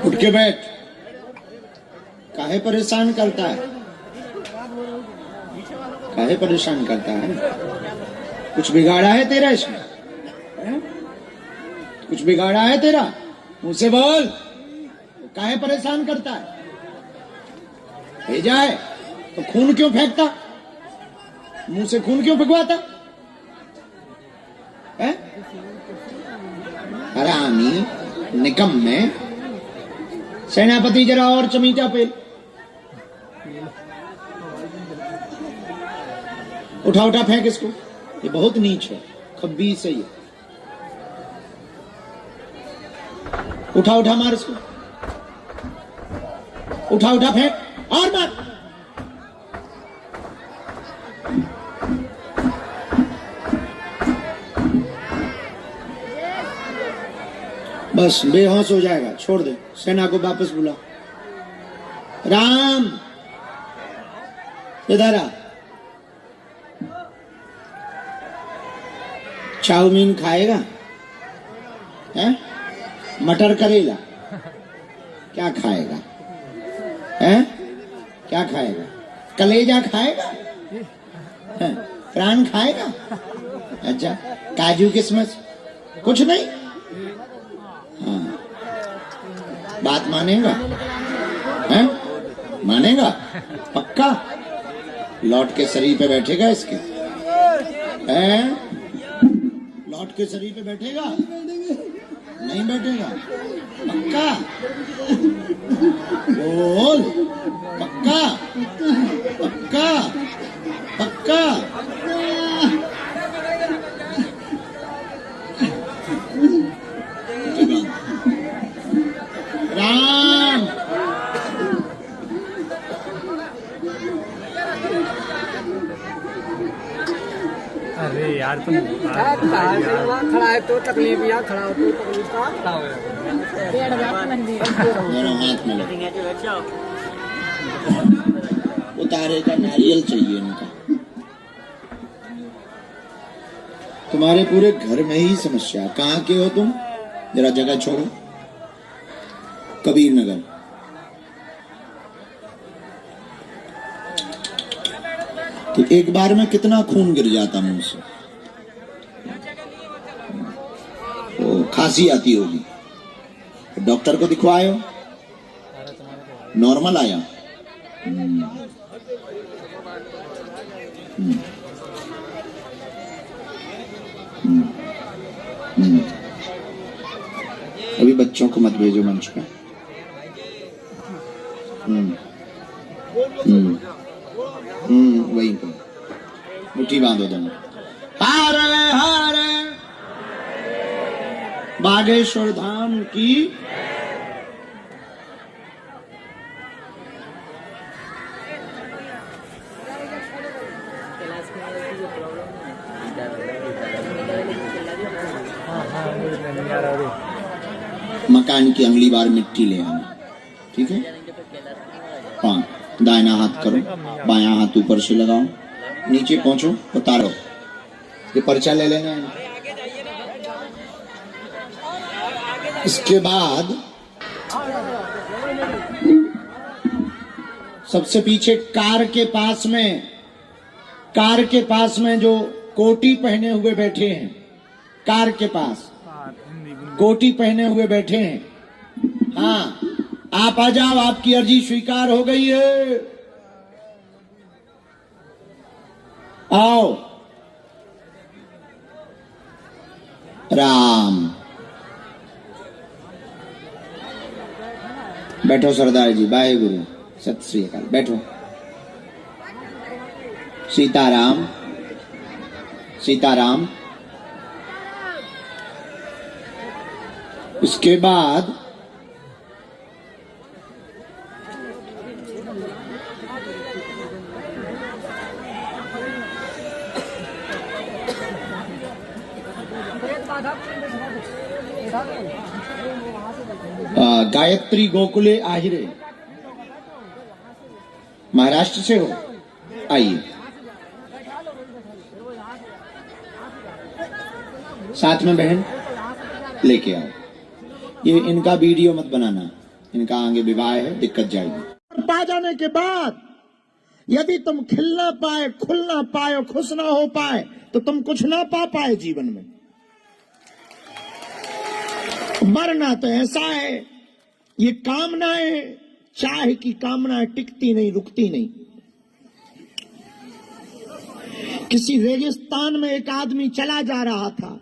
उठ के बैठ। काहे परेशान करता है? काहे परेशान करता है? कुछ बिगाड़ा है तेरा इसमें? कुछ बिगाड़ा है तेरा? मुझसे बोल। काहे परेशान करता है? भेजा है तो खून क्यों फेंकता? मुंह से खून क्यों भगवाता है? हरामी, निकम्मे, सेनापति जरा और चमीचा पे उठा उठा फेंक इसको। ये बहुत नीच है, खब्बीस है ये। उठा उठा मार इसको, उठा उठा फेंक और मार। बस बेहोश हो जाएगा, छोड़ दे। सेना को वापस बुला। राम इधर आ। चाउमीन खाएगा? है? मटर करेला? क्या खाएगा? है? क्या खाएगा? कलेजा खाएगा? है? प्राण खाएगा? अच्छा, काजू किशमिश कुछ नहीं? हाँ, बात मानेगा? है? मानेगा? पक्का? लौट के शरीर पे बैठेगा इसके? है? लौट के शरीर पे बैठेगा? नहीं बैठेगा? पक्का? बोल। पक्का? पक्का? पक्का? राम अरे यार तुम खड़ा है तो तकलीफ, यहाँ खड़ा हो तो तकलीफ कहाँ खड़ा हो? दोनों हाथ में उतारे का नारियल चाहिए इनका। तुम्हारे पूरे घर में ही समस्या। कहाँ के हो तुम? जरा जगह छोड़ो। कबीर नगर। तो एक बार में कितना खून गिर जाता मुंह से। तो खांसी आती होगी, डॉक्टर को दिखवाए हो? नॉर्मल आया? अभी बच्चों को मत भेजो मंच पे। वहीं पे मुट्ठी बांधो दोनों। हारे हारे बागेश्वर धाम की। मकान की अगली बार मिट्टी ले आना, ठीक है? हाँ, दाहिना हाथ करो, बायां हाथ ऊपर से लगाओ, नीचे पहुंचो, उतारो। ये पर्चा ले लेना है। इसके बाद सबसे पीछे कार के पास में जो कोटी पहने हुए बैठे हैं, कार के पास कोटी पहने हुए बैठे हैं। हाँ, आप आ जाओ, आपकी अर्जी स्वीकार हो गई है। आओ। राम बैठो सरदार जी, वाहे गुरु, सत श्री अकाल। बैठो। सीताराम सीताराम। इसके बाद गायत्री गोकुले आहिरे, महाराष्ट्र से हो? आइए, साथ में बहन लेके आओ। ये इनका वीडियो मत बनाना, इनका आगे विवाह है, दिक्कत जाएगी। पा जाने के बाद यदि तुम खिल ना पाए, खुल ना पाए और खुश ना हो पाए तो तुम कुछ ना पा पाए जीवन में। मरना तो ऐसा है, ये कामनाएं, चाह की कामनाएं टिकती नहीं, रुकती नहीं। किसी रेगिस्तान में एक आदमी चला जा रहा था,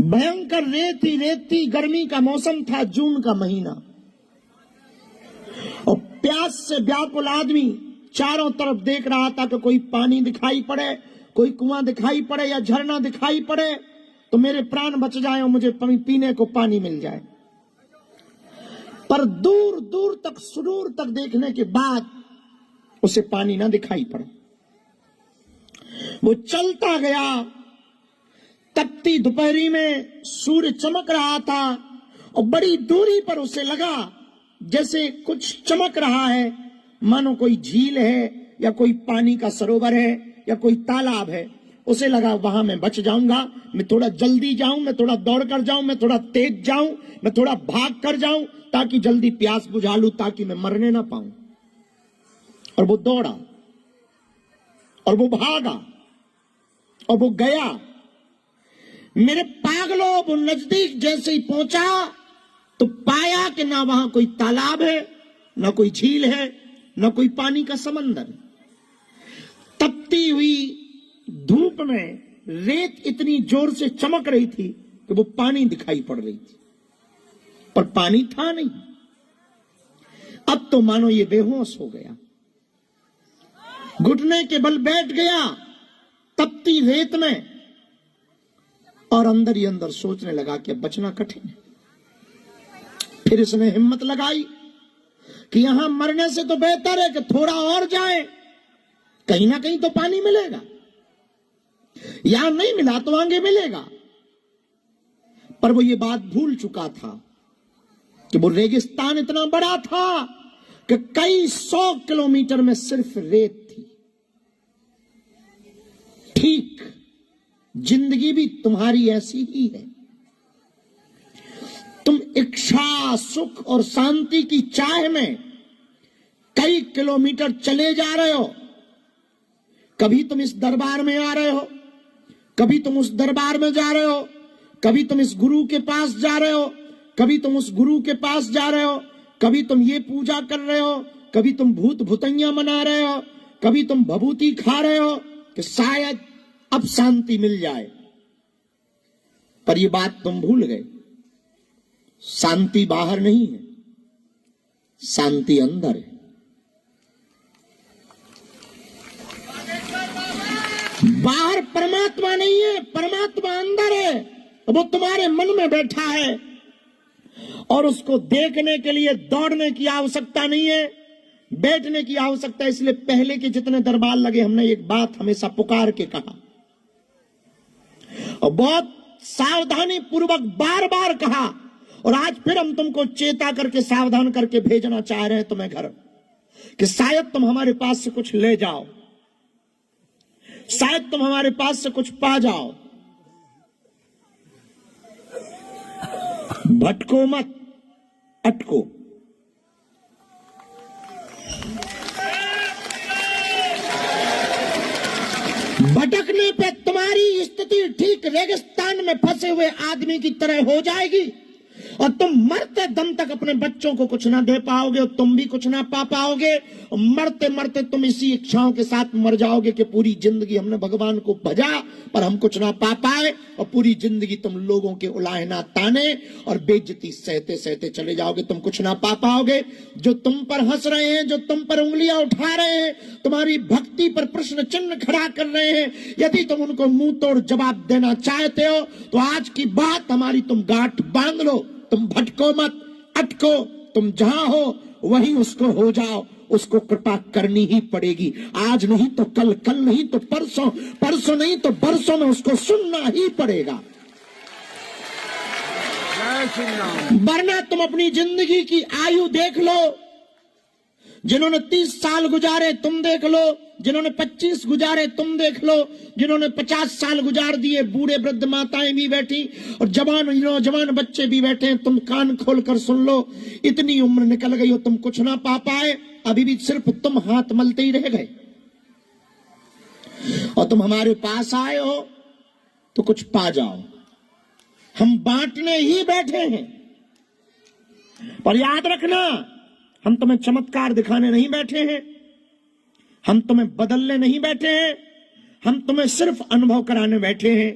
भयंकर रेती रेती गर्मी का मौसम था, जून का महीना, और प्यास से व्याकुल आदमी चारों तरफ देख रहा था कि कोई पानी दिखाई पड़े, कोई कुआं दिखाई पड़े या झरना दिखाई पड़े तो मेरे प्राण बच जाए और मुझे पीने को पानी मिल जाए। पर दूर दूर तक, सुदूर तक देखने के बाद उसे पानी ना दिखाई पड़ा। वो चलता गया, तपती दोपहरी में सूर्य चमक रहा था और बड़ी दूरी पर उसे लगा जैसे कुछ चमक रहा है, मानो कोई झील है या कोई पानी का सरोवर है या कोई तालाब है। उसे लगा वहां मैं बच जाऊंगा, मैं थोड़ा जल्दी जाऊं, मैं थोड़ा दौड़ कर जाऊं, मैं थोड़ा तेज जाऊं, मैं थोड़ा भाग कर जाऊं ताकि जल्दी प्यास बुझा लूं, ताकि मैं मरने ना पाऊं। और वो दौड़ा और वो भागा और वो गया। मेरे पागलों, वो नजदीक जैसे ही पहुंचा तो पाया कि ना वहां कोई तालाब है, ना कोई झील है, ना कोई पानी का समंदर। तपती हुई धूप में रेत इतनी जोर से चमक रही थी कि वो पानी दिखाई पड़ रही थी, पर पानी था नहीं। अब तो मानो ये बेहोश हो गया, घुटने के बल बैठ गया तपती रेत में, और अंदर ही अंदर सोचने लगा कि अब बचना कठिन है। फिर इसने हिम्मत लगाई कि यहां मरने से तो बेहतर है कि थोड़ा और जाए, कहीं ना कहीं तो पानी मिलेगा, यहां नहीं मिला तो आगे मिलेगा। पर वो ये बात भूल चुका था कि वो रेगिस्तान इतना बड़ा था कि कई 100 किलोमीटर में सिर्फ रेत थी। ठीक जिंदगी भी तुम्हारी ऐसी ही है। तुम इच्छा, सुख और शांति की चाह में कई किलोमीटर चले जा रहे हो। कभी तुम इस दरबार में आ रहे हो, कभी तुम उस दरबार में जा रहे हो, कभी तुम इस गुरु के पास जा रहे हो, कभी तुम उस गुरु के पास जा रहे हो, कभी तुम ये पूजा कर रहे हो, कभी तुम भूत भुतैया मना रहे हो, कभी तुम भभूति खा रहे हो कि शायद अब शांति मिल जाए। पर ये बात तुम भूल गए, शांति बाहर नहीं है, शांति अंदर है। बाहर परमात्मा नहीं है, परमात्मा अंदर है। वो तुम्हारे मन में बैठा है और उसको देखने के लिए दौड़ने की आवश्यकता नहीं है, बैठने की आवश्यकता है। इसलिए पहले के जितने दरबार लगे, हमने एक बात हमेशा पुकार के कहा और बहुत सावधानी पूर्वक बार बार कहा, और आज फिर हम तुमको चेता करके सावधान करके भेजना चाह रहे हैं तुम्हें घर, कि शायद तुम हमारे पास से कुछ ले जाओ, शायद तुम हमारे पास से कुछ पा जाओ। भटको मत, अटको। भटकने पे तुम्हारी स्थिति ठीक रेगिस्तान में फंसे हुए आदमी की तरह हो जाएगी और तुम मरते दम तक अपने बच्चों को कुछ ना दे पाओगे और तुम भी कुछ ना पा पाओगे। मरते मरते तुम इसी इच्छाओं के साथ मर जाओगे कि पूरी जिंदगी हमने भगवान को भजा पर हम कुछ ना पा पाए, और पूरी जिंदगी तुम लोगों के उलाहना ताने और बेइज्जती सहते सहते चले जाओगे। तुम कुछ ना पा पाओगे। जो तुम पर हंस रहे हैं, जो तुम पर उंगलियां उठा रहे हैं, तुम्हारी भक्ति पर प्रश्न चिन्ह खड़ा कर रहे हैं, यदि तुम उनको मुंह तोड़ जवाब देना चाहते हो तो आज की बात हमारी तुम गांठ बांध लो। तुम भटको मत, अटको। तुम जहां हो वहीं उसको हो जाओ। उसको कृपा करनी ही पड़ेगी। आज नहीं तो कल, कल नहीं तो परसों, परसों नहीं तो बरसों में उसको सुनना ही पड़ेगा। वरना तुम अपनी जिंदगी की आयु देख लो, जिन्होंने 30 साल गुजारे तुम देख लो, जिन्होंने 25 गुजारे तुम देख लो, जिन्होंने 50 साल गुजार दिए बूढ़े वृद्ध माताएं भी बैठी और जवान नौजवान बच्चे भी बैठे हैं। तुम कान खोलकर सुन लो, इतनी उम्र निकल गई हो तुम कुछ ना पा पाए, अभी भी सिर्फ तुम हाथ मलते ही रह गए। और तुम हमारे पास आए हो तो कुछ पा जाओ। हम बांटने ही बैठे हैं, पर याद रखना हम तुम्हें चमत्कार दिखाने नहीं बैठे हैं, हम तुम्हें बदलने नहीं बैठे हैं, हम तुम्हें सिर्फ अनुभव कराने बैठे हैं।